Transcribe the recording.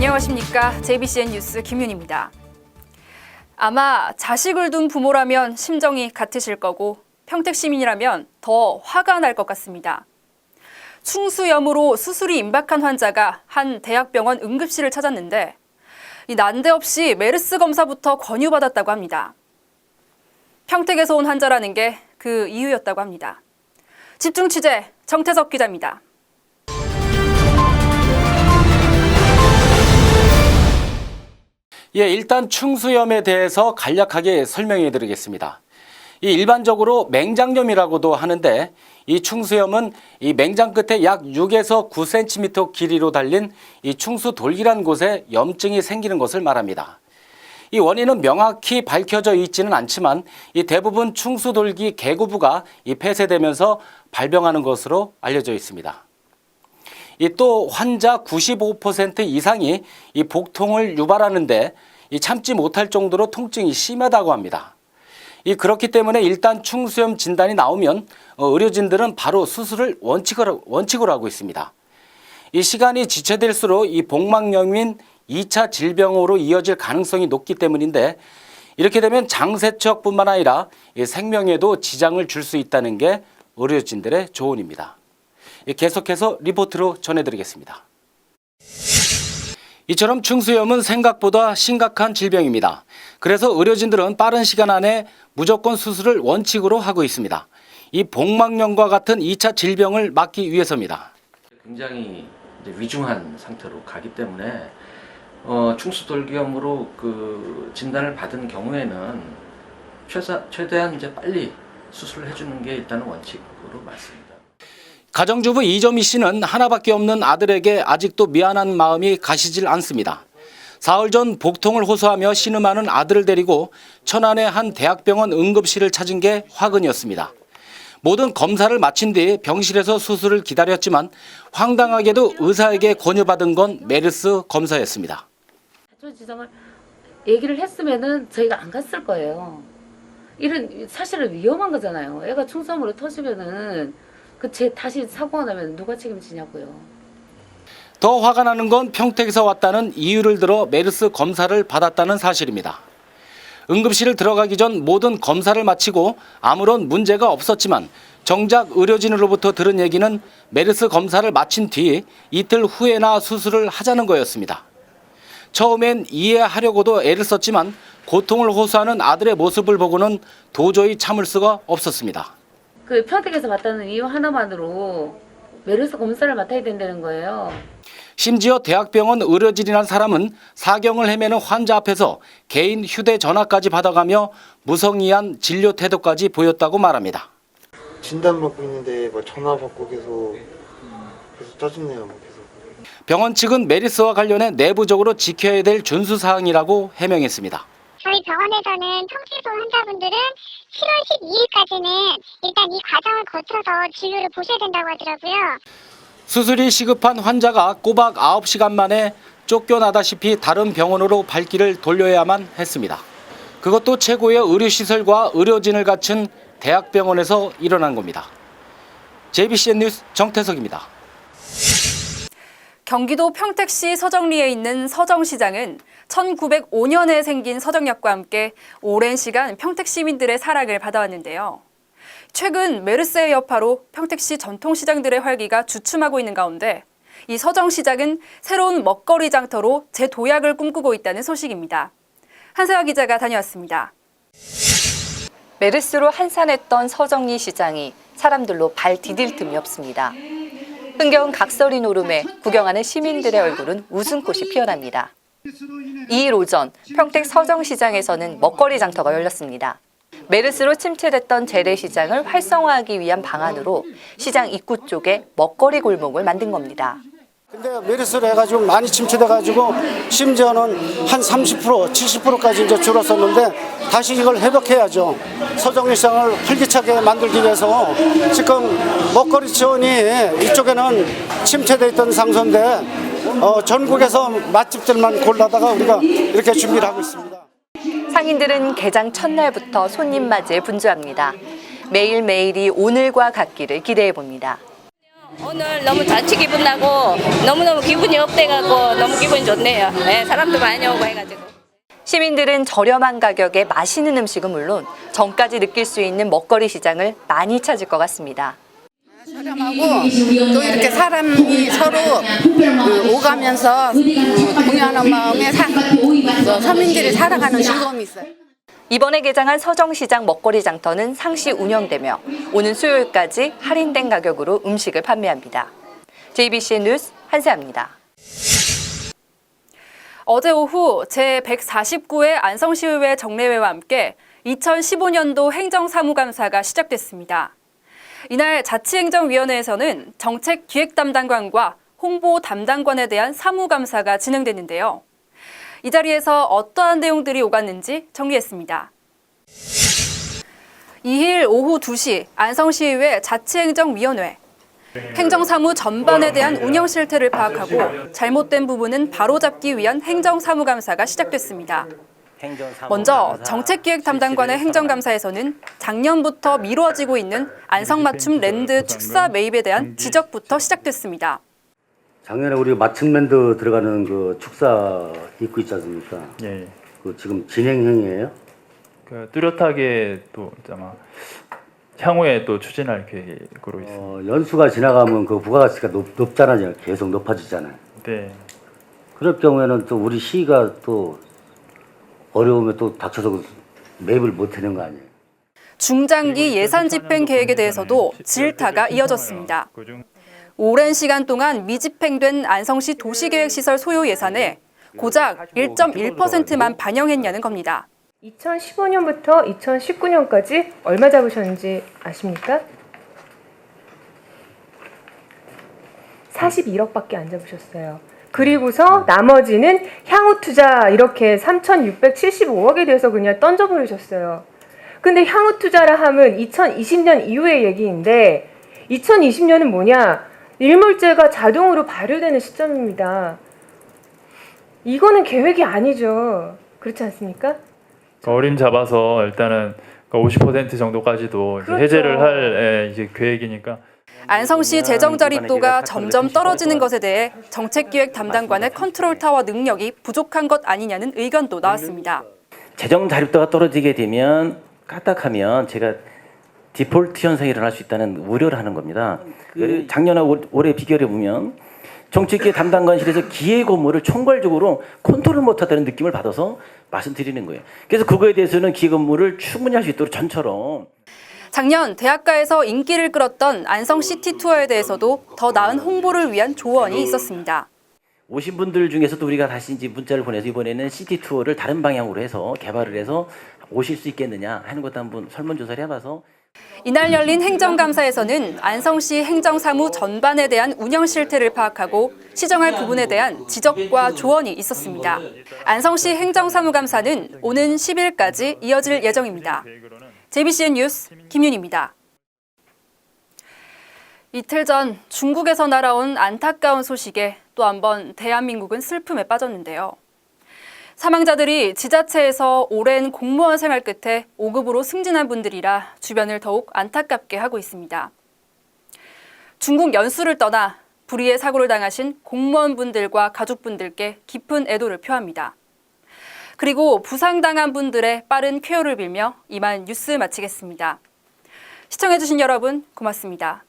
안녕하십니까. JBCN 뉴스 김윤입니다. 아마 자식을 둔 부모라면 심정이 같으실 거고 평택 시민이라면 더 화가 날 것 같습니다. 충수염으로 수술이 임박한 환자가 한 대학병원 응급실을 찾았는데 난데없이 메르스 검사부터 권유받았다고 합니다. 평택에서 온 환자라는 게 그 이유였다고 합니다. 집중 취재 정태석 기자입니다. 일단 충수염에 대해서 간략하게 설명해 드리겠습니다. 일반적으로 맹장염이라고도 하는데 이 충수염은 이 맹장 끝에 약 6에서 9cm 길이로 달린 이 충수돌기란 곳에 염증이 생기는 것을 말합니다. 이 원인은 명확히 밝혀져 있지는 않지만 이 대부분 충수돌기 계구부가 폐쇄되면서 발병하는 것으로 알려져 있습니다. 또 환자 95% 이상이 이 복통을 유발하는데 참지 못할 정도로 통증이 심하다고 합니다. 그렇기 때문에 일단 충수염 진단이 나오면 의료진들은 바로 수술을 원칙으로 하고 있습니다. 시간이 지체될수록 이 복막염인 2차 질병으로 이어질 가능성이 높기 때문인데 이렇게 되면 장세척뿐만 아니라 생명에도 지장을 줄 수 있다는 게 의료진들의 조언입니다. 계속해서 리포트로 전해드리겠습니다. 이처럼 충수염은 생각보다 심각한 질병입니다. 그래서 의료진들은 빠른 시간 안에 무조건 수술을 원칙으로 하고 있습니다. 이 복막염과 같은 2차 질병을 막기 위해서입니다. 굉장히 위중한 상태로 가기 때문에 충수돌기염으로 진단을 받은 경우에는 최대한 빨리 수술을 해주는 게 일단은 원칙으로 맞습니다. 가정주부 이점희 씨는 하나밖에 없는 아들에게 아직도 미안한 마음이 가시질 않습니다. 사흘 전 복통을 호소하며 신음하는 아들을 데리고 천안의 한 대학병원 응급실을 찾은 게 화근이었습니다. 모든 검사를 마친 뒤 병실에서 수술을 기다렸지만 황당하게도 의사에게 권유받은 건 메르스 검사였습니다. 지정을 얘기를 했으면은 저희가 안 갔을 거예요. 이런 사실은 위험한 거잖아요. 애가 충수염으로 터지면은 다시 사고가 나면 누가 책임지냐고요. 더 화가 나는 건 평택에서 왔다는 이유를 들어 메르스 검사를 받았다는 사실입니다. 응급실을 들어가기 전 모든 검사를 마치고 아무런 문제가 없었지만 정작 의료진으로부터 들은 얘기는 메르스 검사를 마친 뒤 이틀 후에나 수술을 하자는 거였습니다. 처음엔 이해하려고도 애를 썼지만 고통을 호소하는 아들의 모습을 보고는 도저히 참을 수가 없었습니다. 평택에서 봤다는 이유 하나만으로 메르스 검사를 맡아야 된다는 거예요. 심지어 대학병원 의료진이란 사람은 사경을 헤매는 환자 앞에서 개인 휴대전화까지 받아가며 무성의한 진료 태도까지 보였다고 말합니다. 진단받고 있는데 전화 받고 계속 짜증내요. 병원 측은 메르스와 관련해 내부적으로 지켜야 될 준수사항이라고 해명했습니다. 저희 병원에서는 평택소 환자분들은 7월 12일까지는 일단 이 과정을 거쳐서 진료를 보셔야 된다고 하더라고요. 수술이 시급한 환자가 꼬박 9시간 만에 쫓겨나다시피 다른 병원으로 발길을 돌려야만 했습니다. 그것도 최고의 의료시설과 의료진을 갖춘 대학병원에서 일어난 겁니다. JBCN 뉴스 정태석입니다. 경기도 평택시 서정리에 있는 서정시장은 1905년에 생긴 서정역과 함께 오랜 시간 평택 시민들의 사랑을 받아왔는데요. 최근 메르스의 여파로 평택시 전통시장들의 활기가 주춤하고 있는 가운데 이 서정시장은 새로운 먹거리 장터로 재도약을 꿈꾸고 있다는 소식입니다. 한세화 기자가 다녀왔습니다. 메르스로 한산했던 서정리 시장이 사람들로 발 디딜 틈이 없습니다. 흥겨운 각설이 노름에 구경하는 시민들의 얼굴은 웃음꽃이 피어납니다. 2일 오전 평택 서정시장에서는 먹거리 장터가 열렸습니다. 메르스로 침체됐던 재래시장을 활성화하기 위한 방안으로 시장 입구 쪽에 먹거리 골목을 만든 겁니다. 근데 메르스로 해가지고 많이 침체돼가지고 심지어는 한 30%, 70%까지 이제 줄었었는데 다시 이걸 회복해야죠. 서정리 시장을 활기차게 만들기 위해서 지금 먹거리 지원이 이쪽에는 침체돼 있던 상소인데 전국에서 맛집들만 골라다가 우리가 이렇게 준비를 하고 있습니다. 상인들은 개장 첫날부터 손님 맞이에 분주합니다. 매일매일이 오늘과 같기를 기대해 봅니다. 오늘 너무 잔치 기분 나고 너무너무 기분이 업돼가고 너무 기분이 좋네요. 네, 사람도 많이 오고 해가지고. 시민들은 저렴한 가격에 맛있는 음식은 물론 정까지 느낄 수 있는 먹거리 시장을 많이 찾을 것 같습니다. 저렴하고 또 이렇게 사람이 서로 오가면서 공유하는 마음에 서민들이 살아가는 즐거움이 있어요. 이번에 개장한 서정시장 먹거리 장터는 상시 운영되며 오는 수요일까지 할인된 가격으로 음식을 판매합니다. JBCN 뉴스 한세아입니다. 어제 오후 제149회 안성시의회 정례회와 함께 2015년도 행정사무감사가 시작됐습니다. 이날 자치행정위원회에서는 정책기획담당관과 홍보담당관에 대한 사무감사가 진행됐는데요. 이 자리에서 어떠한 내용들이 오갔는지 정리했습니다. 2일 오후 2시 안성시의회 자치행정위원회. 행정사무 전반에 대한 운영 실태를 파악하고 잘못된 부분은 바로잡기 위한 행정사무감사가 시작됐습니다. 먼저 정책기획 담당관의 행정감사에서는 작년부터 미뤄지고 있는 안성맞춤 랜드 축사 매입에 대한 지적부터 시작됐습니다. 작년에 우리 맞춤랜드 들어가는 그 축사 입구 있지 않습니까? 예. 그 지금 진행형이에요? 그 뚜렷하게 또 아마 향후에 또 추진할 계획으로 있습니다. 연수가 지나가면 그 부가가치가 높잖아요. 계속 높아지잖아요. 네. 그럴 경우에는 또 우리 시가 또 어려우면 또 닥쳐서 매입을 못 하는 거 아니에요? 중장기 예산 집행 계획에 대해서도 질타가 이어졌습니다. 오랜 시간 동안 미집행된 안성시 도시계획시설 소요 예산에 고작 1.1%만 반영했냐는 겁니다. 2015년부터 2019년까지 얼마 잡으셨는지 아십니까? 41억밖에 안 잡으셨어요. 그리고서 나머지는 향후 투자 이렇게 3,675억에 대해서 그냥 던져버리셨어요. 근데 향후 투자라 하면 2020년 이후의 얘기인데 2020년은 뭐냐? 일몰제가 자동으로 발효되는 시점입니다. 이거는 계획이 아니죠. 그렇지 않습니까? 어림 잡아서 일단은 50% 정도까지도 그렇죠. 해제를 할 이제 계획이니까. 안성시 재정 자립도가 점점 떨어지는 것에 대해 정책기획 담당관의 컨트롤타워 능력이 부족한 것 아니냐는 의견도 나왔습니다. 재정 자립도가 떨어지게 되면 까딱하면 제가 디폴트 현상이 일어날 수 있다는 우려를 하는 겁니다. 작년하고 올해 비교해 보면 정책기획 담당관실에서 기획 업무를 총괄적으로 컨트롤 못하다는 느낌을 받아서 말씀드리는 거예요. 그래서 그거에 대해서는 기획 업무를 충분히 할 수 있도록 전처럼. 작년 대학가에서 인기를 끌었던 안성 시티 투어에 대해서도 더 나은 홍보를 위한 조언이 있었습니다. 오신 분들 중에서도 우리가 다시 이제 문자를 보내서 이번에는 시티 투어를 다른 방향으로 해서 개발을 해서 오실 수 있겠느냐 하는 것도 한번 설문조사를 해봐서. 이날 열린 행정감사에서는 안성시 행정사무 전반에 대한 운영 실태를 파악하고 시정할 부분에 대한 지적과 조언이 있었습니다. 안성시 행정사무감사는 오는 10일까지 이어질 예정입니다. JBCN 뉴스 김윤희입니다. 이틀 전 중국에서 날아온 안타까운 소식에 또 한 번 대한민국은 슬픔에 빠졌는데요. 사망자들이 지자체에서 오랜 공무원 생활 끝에 5급으로 승진한 분들이라 주변을 더욱 안타깝게 하고 있습니다. 중국 연수를 떠나 불의의 사고를 당하신 공무원분들과 가족분들께 깊은 애도를 표합니다. 그리고 부상당한 분들의 빠른 쾌유를 빌며 이만 뉴스 마치겠습니다. 시청해주신 여러분 고맙습니다.